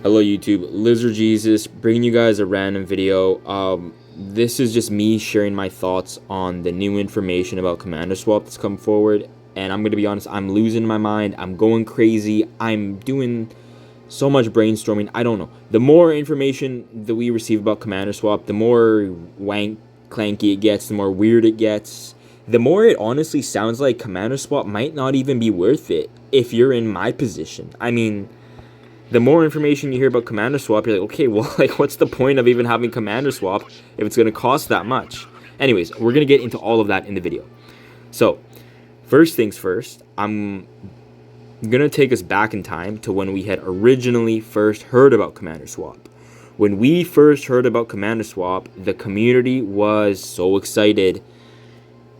Hello YouTube, Lizard Jesus, bringing you guys a random video. This is just me sharing my thoughts on the new information about Commander Swap that's come forward. And I'm gonna be honest, I'm losing my mind. I'm going crazy. I'm doing so much brainstorming. I don't know. The more information that we receive about Commander Swap, the more clanky it gets, the more weird it gets. The more it honestly sounds like Commander Swap might not even be worth it if you're in my position. I mean, the more information you hear about Commander Swap, you're like, okay, well, like, what's the point of even having Commander Swap if it's going to cost that much? Anyways, we're going to get into all of that in the video. So, first things first, I'm going to take us back in time to when we had originally first heard about Commander Swap. When we first heard about Commander Swap, the community was so excited.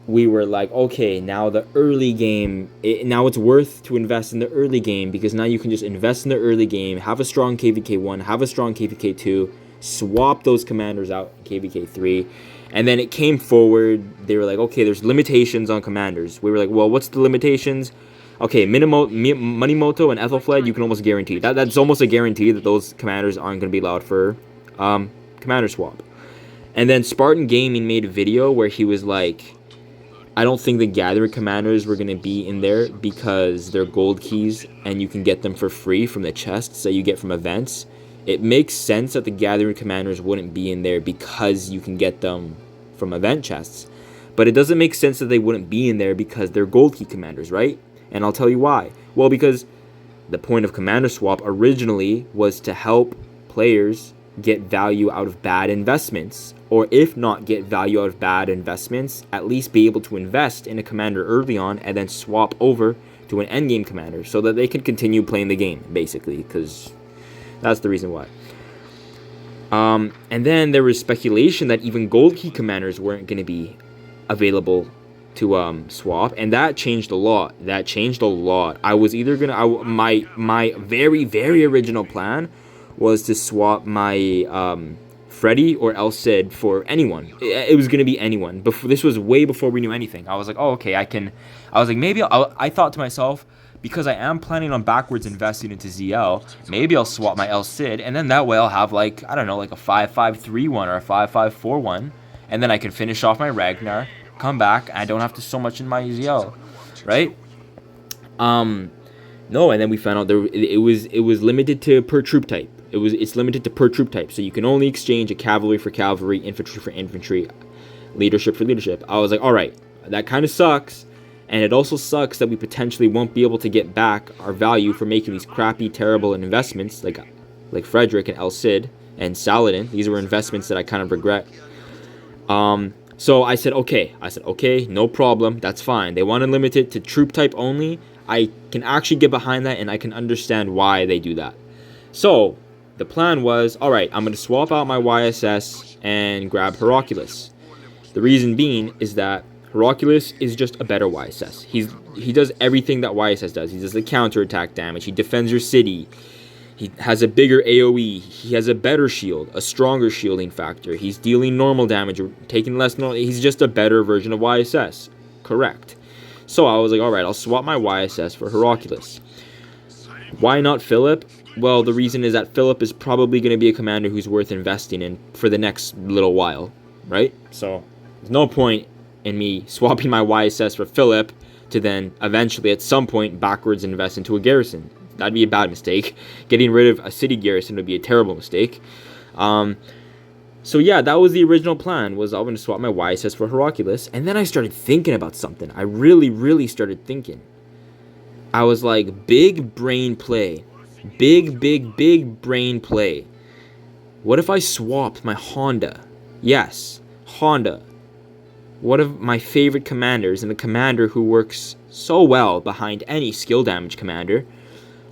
We were like, okay, now the early game, now it's worth to invest in the early game because now you can just invest in the early game, have a strong KVK1, have a strong KVK2, swap those commanders out in KVK3. And then it came forward, they were like, okay, there's limitations on commanders. We were like, well, what's the limitations? Okay, Moneymoto and Ethelfled, you can almost guarantee. That's almost a guarantee that those commanders aren't going to be allowed for commander swap. And then Spartan Gaming made a video where he was like, I don't think the Gathering Commanders were going to be in there because they're gold keys and you can get them for free from the chests that you get from events. It makes sense that the Gathering Commanders wouldn't be in there because you can get them from event chests. But it doesn't make sense that they wouldn't be in there because they're gold key commanders, right? And I'll tell you why. Well, because the point of Commander Swap originally was to help players get value out of bad investments, or if not get value out of bad investments, at least be able to invest in a commander early on and then swap over to an endgame commander so that they can continue playing the game, basically, because that's the reason why. And then there was speculation that even gold key commanders weren't going to be available to swap, and that changed a lot. I was either gonna, my very, very original plan was to swap my Freddy or El Cid for anyone. It was going to be anyone. This was way before we knew anything. I was like, oh, okay, I was like, maybe I thought to myself, because I am planning on backwards investing into ZL, maybe I'll swap my El Cid, and then that way I'll have, like, I don't know, like a 5-5-3-1 or a 5-5-4-1, and then I can finish off my Ragnar, come back, and I don't have to so much in my ZL, right? No, and then we found out it was limited to per troop type. It's limited to per troop type, so you can only exchange a cavalry for cavalry, infantry for infantry, leadership for leadership. I was like, all right, that kind of sucks, and it also sucks that we potentially won't be able to get back our value for making these crappy, terrible investments like Frederick and El Cid and Saladin. These were investments that I kind of regret. So I said, okay, no problem, that's fine. They want to limit it to troop type only. I can actually get behind that, and I can understand why they do that. So the plan was, all right, I'm going to swap out my YSS and grab Hercules. The reason being is that Hercules is just a better YSS. He does everything that YSS does. He does the counterattack damage. He defends your city. He has a bigger AoE. He has a better shield, a stronger shielding factor. He's dealing normal damage, or taking less normal. He's just a better version of YSS. Correct. So I was like, all right, I'll swap my YSS for Hercules. Why not Philip? Well, the reason is that Philip is probably going to be a commander who's worth investing in for the next little while, right? So there's no point in me swapping my YSS for Philip to then eventually at some point backwards invest into a garrison. That'd be a bad mistake. Getting rid of a city garrison would be a terrible mistake. So yeah, that was the original plan, was I'm going to swap my YSS for Hercules. And then I started thinking about something. I really, really started thinking. I was like, big brain play. Big brain play. What if I swapped my Honda? Yes, Honda. One of my favorite commanders, and a commander who works so well behind any skill damage commander.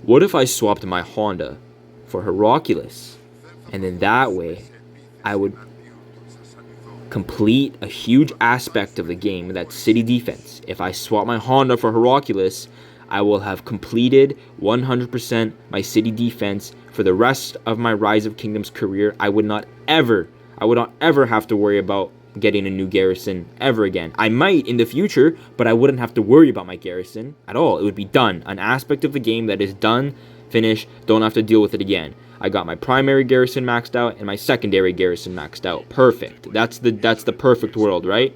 What if I swapped my Honda for Hercules? And then that way, I would complete a huge aspect of the game, that's city defense. If I swap my Honda for Hercules, I will have completed 100% my city defense for the rest of my Rise of Kingdoms career. I would not ever have to worry about getting a new garrison ever again. I might in the future, but I wouldn't have to worry about my garrison at all. It would be done. An aspect of the game that is done, finished, don't have to deal with it again. I got my primary garrison maxed out and my secondary garrison maxed out. Perfect. That's the perfect world, right?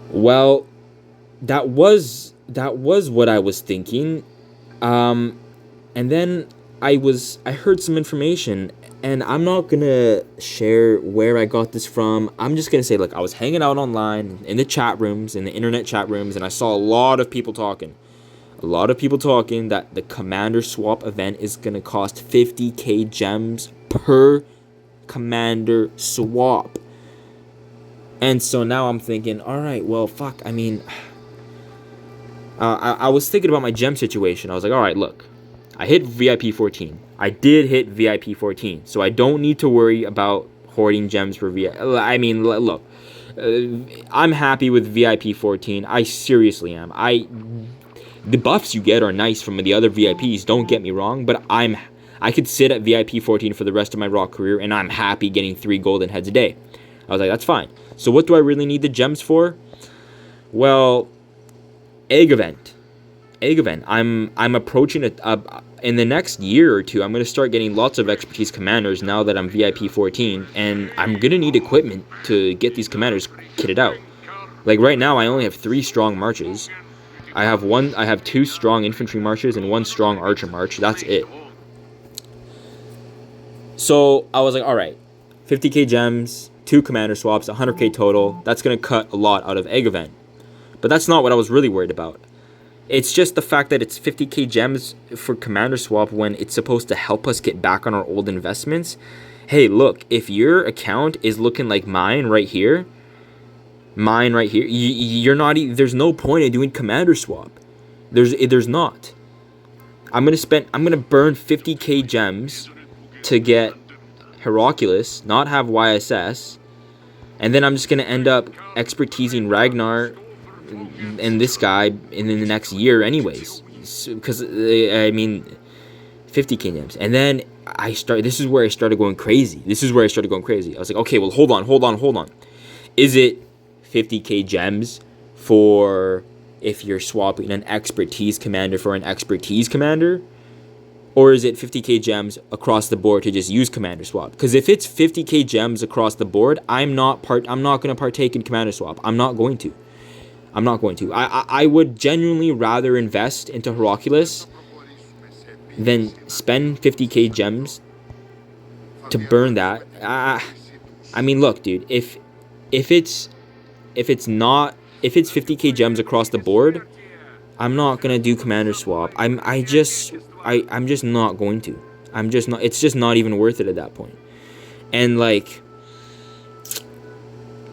Well, that was what I was thinking. And then I heard some information, and I'm not gonna share where I got this from. I'm just gonna say, like, I was hanging out online in the chat rooms, in the internet chat rooms, and I saw a lot of people talking that the commander swap event is gonna cost 50k gems per commander swap. And so now I'm thinking, all right, well, fuck. I mean, I was thinking about my gem situation. I was like, all right, look, I hit VIP 14. I did hit VIP 14, so I don't need to worry about hoarding gems for VIP. I mean, look, I'm happy with VIP 14. I seriously am. The buffs you get are nice from the other VIPs. Don't get me wrong, but I could sit at VIP 14 for the rest of my Rock career, and I'm happy getting 3 golden heads a day. I was like, that's fine. So what do I really need the gems for? Well, egg event. I'm approaching in the next year or two. I'm gonna start getting lots of expertise commanders now that I'm VIP 14, and I'm gonna need equipment to get these commanders kitted out. Like right now, I only have 3 strong marches. I have 2 strong infantry marches and 1 strong archer march. That's it. So I was like, all right, 50k gems, 2 commander swaps, 100k total. That's gonna cut a lot out of egg event. But that's not what I was really worried about. It's just the fact that it's 50k gems for commander swap when it's supposed to help us get back on our old investments. Hey, look, if your account is looking like mine right here, you're not. There's no point in doing commander swap. There's not. I'm gonna burn 50k gems to get Hercules, not have YSS, and then I'm just gonna end up expertising Ragnar and this guy in the next year anyways, because I mean 50k gems. And then this is where I started going crazy. I was like, okay, well, hold on. Is it 50k gems for if you're swapping an expertise commander for an expertise commander, or is it 50k gems across the board to just use commander swap? Because if it's 50k gems across the board, I'm not going to partake in commander swap. I'm not going to. I would genuinely rather invest into Hercules than spend 50k gems to burn that. I mean, look, dude, if it's 50k gems across the board, I'm not gonna do commander swap. I'm just not going to. It's just not even worth it at that point. And like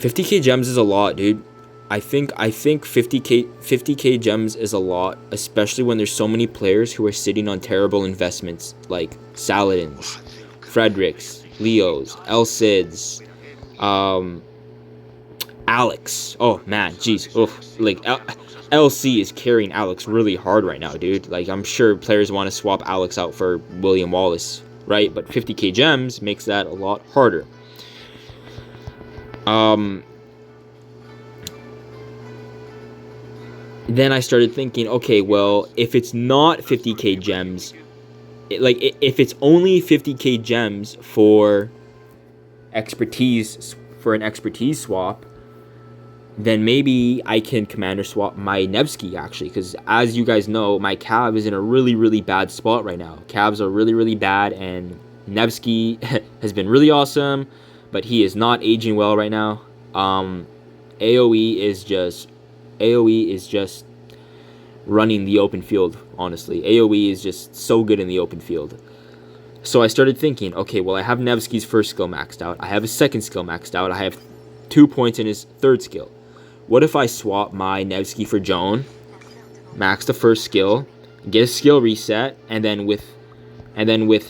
50k gems is a lot, dude. I think 50k gems is a lot, especially when there's so many players who are sitting on terrible investments like Saladins, Fredericks, Leos, El Cids, Alex. Oh man, jeez. Oh, like LC is carrying Alex really hard right now, dude. Like, I'm sure players want to swap Alex out for William Wallace, right? But 50k gems makes that a lot harder. Then I started thinking, okay, well, if it's not 50k gems, if it's only 50k gems for expertise, for an expertise swap, then maybe I can commander swap my Nevsky, actually, because as you guys know, my Cav is in a really, really bad spot right now. Cavs are really, really bad, and Nevsky has been really awesome, but he is not aging well right now. AoE is just running the open field, honestly. AoE is just so good in the open field. So I started thinking, okay, well, I have Nevsky's first skill maxed out. I have his second skill maxed out. I have 2 points in his third skill. What if I swap my Nevsky for Joan, max the first skill, get a skill reset, and then with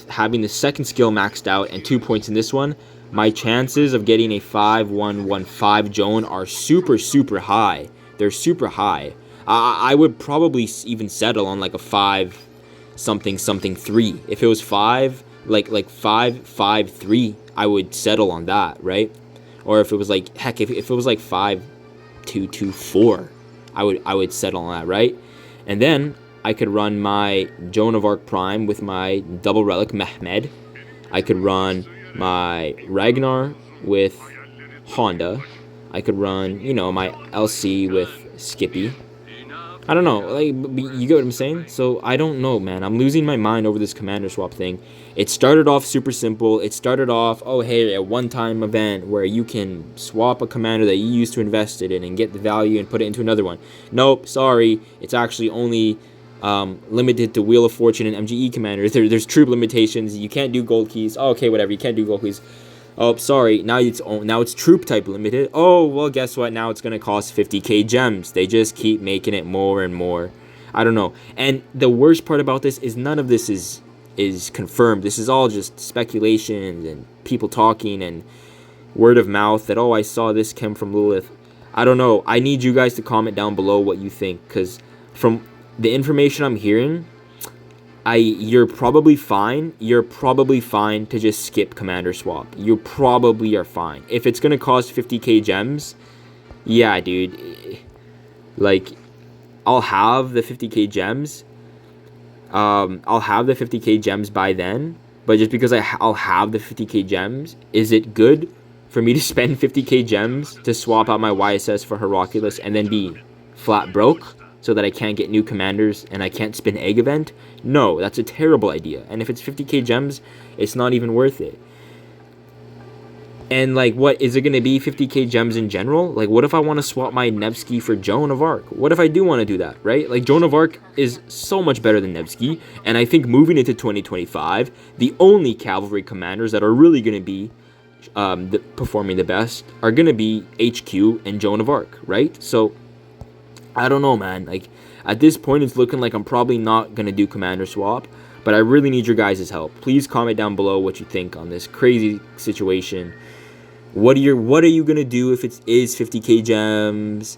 having the second skill maxed out and 2 points in this one, my chances of getting a 5-1-1-5 Joan are super, super high. They're super high. I would probably even settle on like a 5-something-something-3. If it was 5, like 5-5-3, I would settle on that, right? Or if it was like, heck, if it was like 5-2-2-4, I would settle on that, right? And then I could run my Joan of Arc Prime with my double relic Mehmed. I could run my Ragnar with Honda. I could run, my LC with Skippy. I don't know, like, you get what I'm saying? So, I don't know, man. I'm losing my mind over this commander swap thing. It started off super simple. It started off, oh, hey, a one-time event where you can swap a commander that you used to invest it in and get the value and put it into another one. Nope, sorry. It's actually only limited to Wheel of Fortune and MGE commanders. There's troop limitations. You can't do gold keys. Oh, okay, whatever. You can't do gold keys. Oh, sorry. Now it's troop type limited. Oh, well, guess what? Now it's gonna cost 50k gems. They just keep making it more and more. I don't know. And the worst part about this is none of this is confirmed. This is all just speculation and people talking and word of mouth that, oh, I saw this came from Lilith. I don't know. I need you guys to comment down below what you think, because from the information I'm hearing, you're probably fine. You're probably fine to just skip commander swap. You probably are fine. If it's gonna cost 50k gems, yeah, dude. Like, I'll have the 50k gems. I'll have the 50k gems by then. But just because I'll have the 50k gems, is it good for me to spend 50k gems to swap out my YSS for Hercules and then be flat broke? So that I can't get new commanders and I can't spin egg event? No, that's a terrible idea. And if it's 50k gems, it's not even worth it. And like, what is it going to be? 50k gems in general? Like, what if I want to swap my Nevsky for Joan of Arc? What if I do want to do that, right? Like, Joan of Arc is so much better than Nevsky. And I think moving into 2025, the only cavalry commanders that are really going to be performing the best are going to be HQ and Joan of Arc, right? So I don't know, man. Like, at this point, it's looking like I'm probably not going to do commander swap, but I really need your guys' help. Please comment down below what you think on this crazy situation. What are you going to do if it is 50k gems?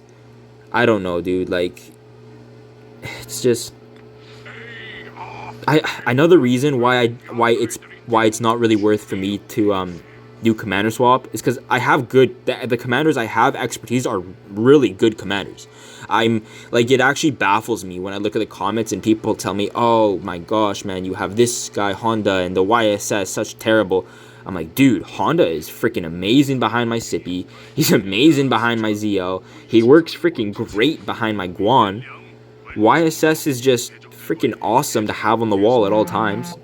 I don't know, dude. Like, it's just another reason why it's not really worth for me to do commander swap is because I have the commanders I have expertise are really good commanders. I'm like, it actually baffles me when I look at the comments and people tell me, oh my gosh, man, you have this guy Honda and the YSS such terrible. I'm like, dude, Honda is freaking amazing behind my Sippy. He's amazing behind my ZL. He works freaking great behind my Guan. YSS is just freaking awesome to have on the wall at all times.